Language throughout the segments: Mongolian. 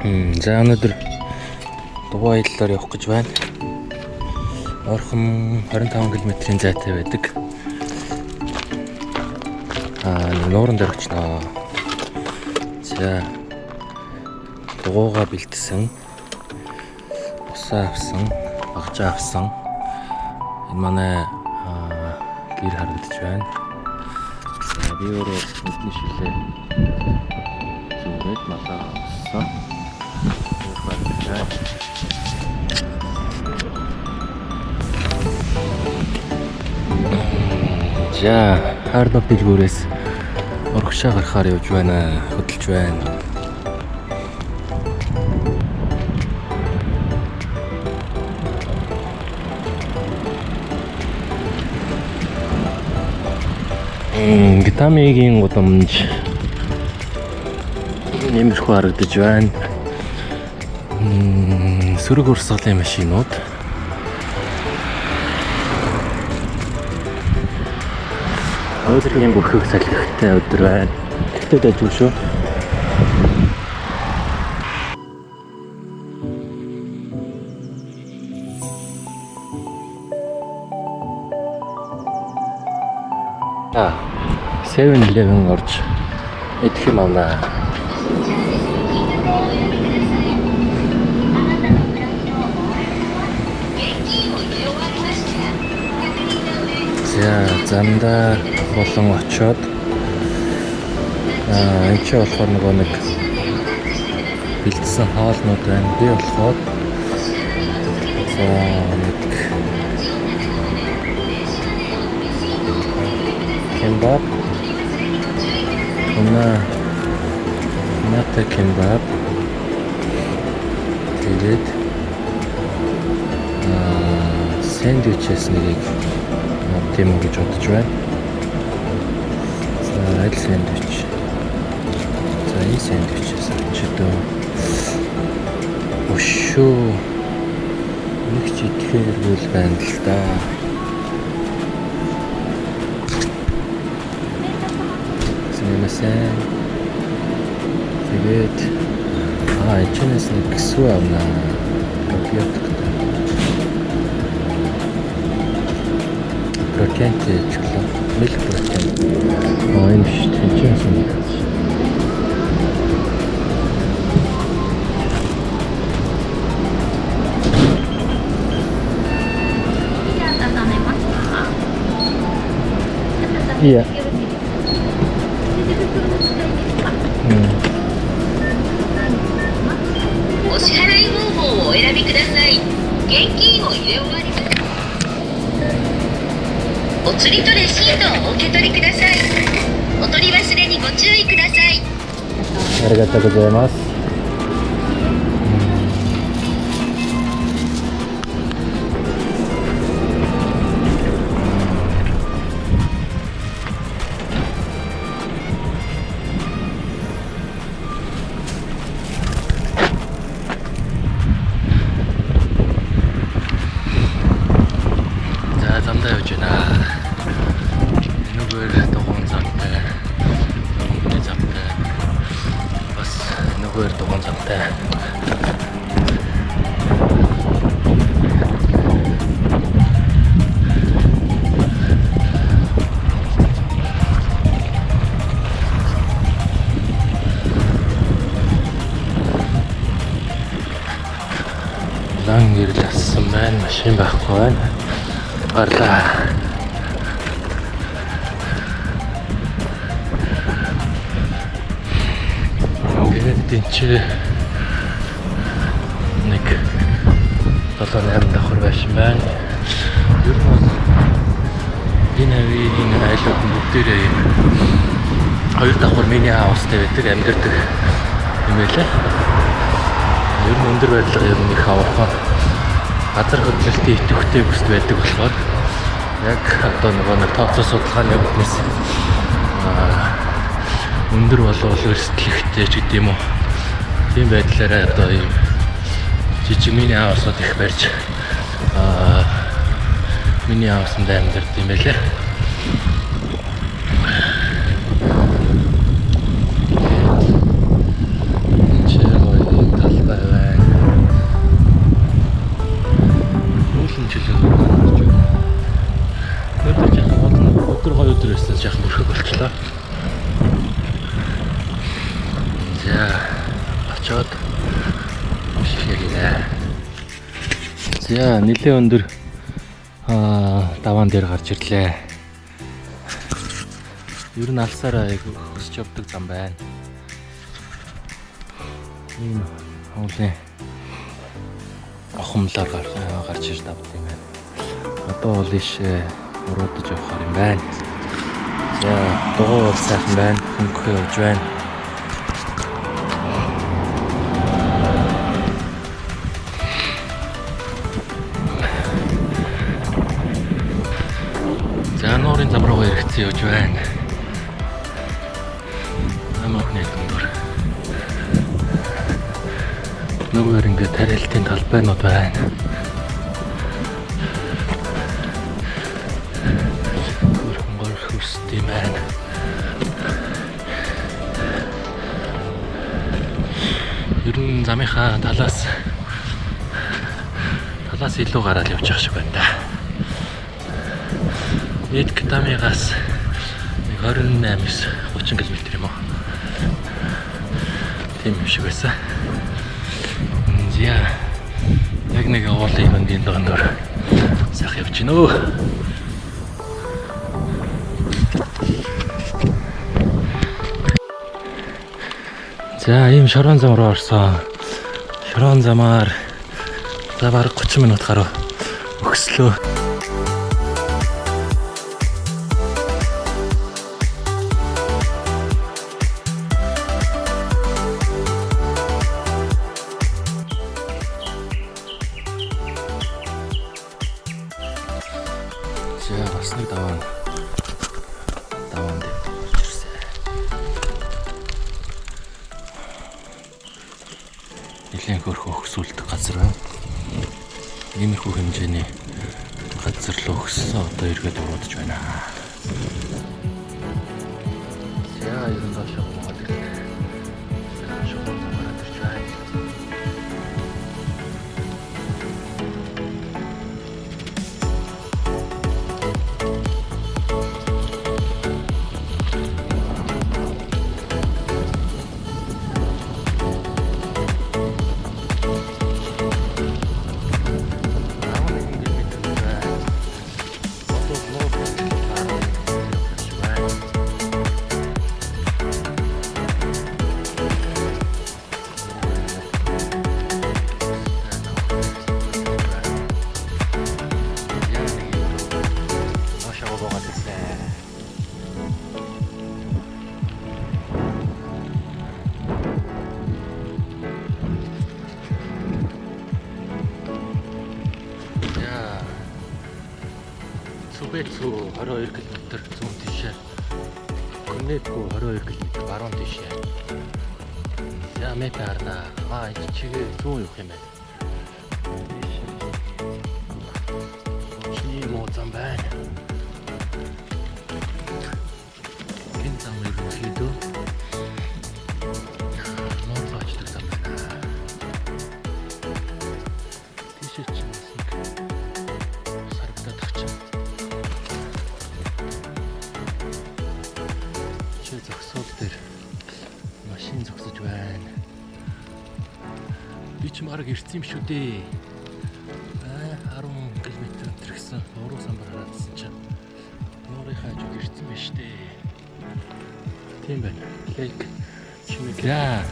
За өнөөдөр Дугуй аяллаар явах гэж байна. Ойрхон 25 км-ийн зайтай байдаг. Нууран дээр очноо. За дугуйгаа бэлдсэн. Усаа авсан, багжаа авсан. Энэ манай гэр харагдаж байна. За би өөрөө өдний шилээ зүгээд малаа авсан. За хардо дэлгүүрээс урагшаа гарахаар явж байна. Хөдөлж байна. Гитамигийн гудамж нэмэрхүү харагдаж байна. Сөрөг урсгалын машинууд. Өдрийн бүхэг салхитай өдөр байна. Тэгтээ дайжгүй шүү. Seven-Eleven орж идэх юм авнаа. За замдаа болон очоод энэ ч болохоор нэг бэлдсэн хоолнууд байна. Би болохоор за нэг кембаб Ната кембаб тэгээд сэндвичээс нэг тийм үү гэж бодож байна. За аль сэндвич. За энэ сэндвичээс чидөө өшөө нэг ч идэхээргүй байна л да. Сэмэсэн. Тэгээд ичнэс нэг гисүү авнаа. Пропиотик. Прокенти чулаа. Милк прокенти. Энэ биш тэнцэнс нэг. Iya. お支払い方法をお選びください。現金を入れ終わります。お釣りとレシートをお受け取りください。お取り忘れにご注意ください。ありがとうございます。замдаа явж байна. Нүгээр дугуун замтай. Нүгээр замтай. Бас нүгээр дугуун замтай. Лан ирлсэн байна. Машин байхгүй байна. Барлаа. Тэнцээ нэг 7-8 давхар байсан байна. Ер нь энэ авийн айлууд бүгдээрээ юм 2 давхар миний хаустай байдаг амьдэрдэг юм байлаа. Ер нь өндөр байдлаар ер нь их авах газар хөдлөлтийн идэвхтэй бүст байдаг болохоор яг одоо нэг тооцоо судалгааны үүднээс өндөр болов эрсдлэгтэй ч гэдэм үү. Тийм байдлаараа одоо ийм жижиг мини хаусууд их барьж мини хаусанд амьдард юм байлаа. Чигээр гоё тал очоод шилээ. За нэлээд өндөр даваан дээр гарч ирлээ. Ер нь алсаараа өсч явдаг зам байна. Энэ хавлын охомлоор гарч ирж давдаг юм байна. Одоо бол ишээ уруудаж явах юм байна. За дугуй бол сайхан байна. Хөнгөхөө явж байна. За нуурын зам руугаа эргэцэн явж байна. Амархны дүндөр. Нүгээр ингээд тарилтын талбайнууд байна. Хөрөнгөр хөстэй байна. Ер нь замынхаа талаас илүү гараад явж байгаа шиг байна да. Эд Китамигаас 28-30 км юм уу? Тийм юм шиг байсан. За яг нэг уулын хөндийн доонор сах явж гинөө. За ийм шорон зам руу орсон. Шорон замаар за бараг 30 минут гаруй өгслөө. За бас нэг даваан дээр ирсэн. Нэлээд хөрхөө өксүүлдэг газар байна. Иймэрхүү хэмжээний газар л өгсөн. Одоо эргээд уруудаж байна. За ерөн доошоо мод ирлээ. Шохор замаараа төрж байна. Субэцүү 22 км зүүн тишээ. Гүнэтгүү 22 км баруун тишээ. За мэт харна. Чигээ зүүн юу юм бэ? Чиний муу зам байна. Энэ зам ерөнхийдөө нуурлаачдаг зам байна. Тишээ чинь зогсоол дээр машин зогсож байна. Би ч марг ирсэн юм шүү дээ. 10 км гэсэн уруу самбар хараадсан чинь нуурынхаа хажууд ирсэн байна шүү дээ. Тийм байна. Лейк чимэглээ.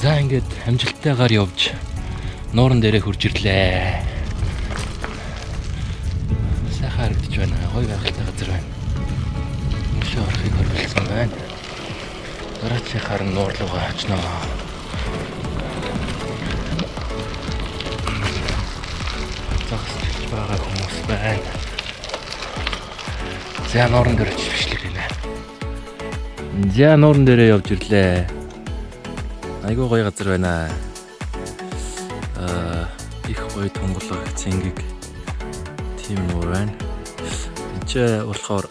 За ингээд амжилттайгаар явж нууран дээрээ хурж ирлээ. Сайхан харагдаж байна. Гоё байгальтай газар байна. Орохыг хөрвүүлсэн байна. Дараагийн харан нуурлуугаа очноо. Зогсож байгаа хүмүүс байна. За нууран дээр бичлэг гинэ. За нууран дээрээ явж ирлээ. Айгуу гоё газар байна. Их гоё тунгалаг цэнгэг тийм нуур байна. Энд болохоор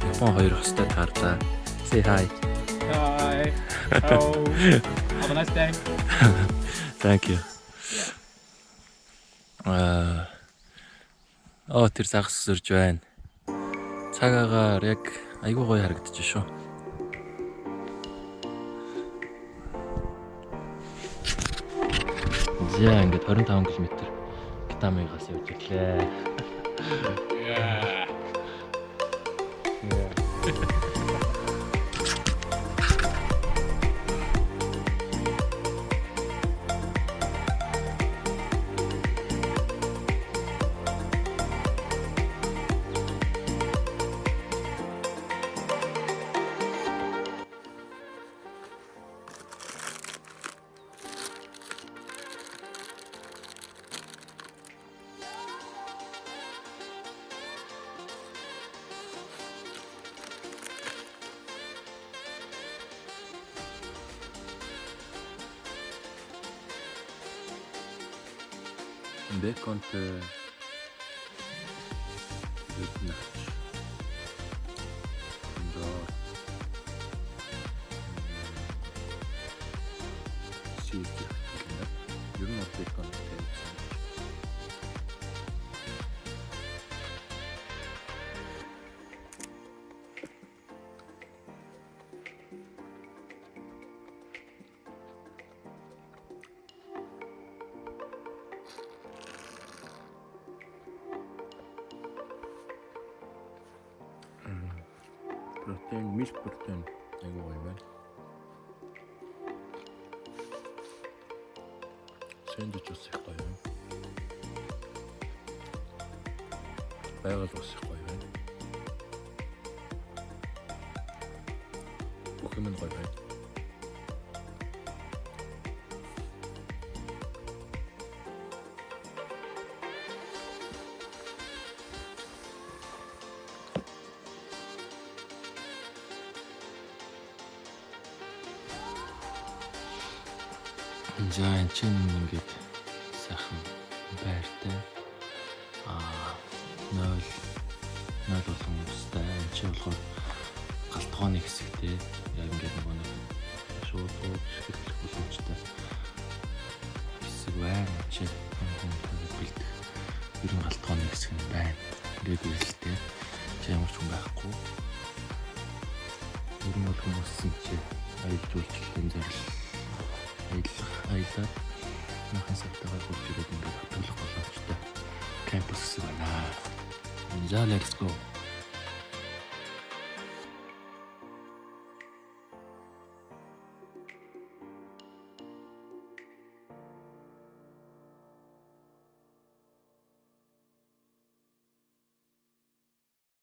Япон хоёр хостой таарлаа. Say hi. Hi. Hello. Have a nice day. Thank you. Тэр загас сөрж байна. Цаг агаар яг айгуу гоё харагдаж шүү. За ингээд 25 км Китамигаас явж ирлээ. Yeah. Беконтэй үүднэж эндээ сийж хэлнэ. Ер нь беконтэй протеин, милк протеин айгуу гоё байна. Сэндвич ус их гоё байна. Байгаль ус их гоё байна. Бүх юм гоё байна. За энэ чинь ингээд сайхан байртай 0 болон устай энэ чинь болохоор галтгооны хэсэгтэй яг ингээд нэг шууд шигтлэх боломжтой хэсэг байна чи хүмүүс бэлдэх ер нь галтгооны хэсэг нь байна ингээд үйлстэй чи ямар ч хүн байхгүй ер нь бол хүмүүс чи аялал жуулчлалын зорилго аялаад нөхөн савтайгаар бүрж ирээд ингээд хөтлөх боломжтой кампус байна. За let's go.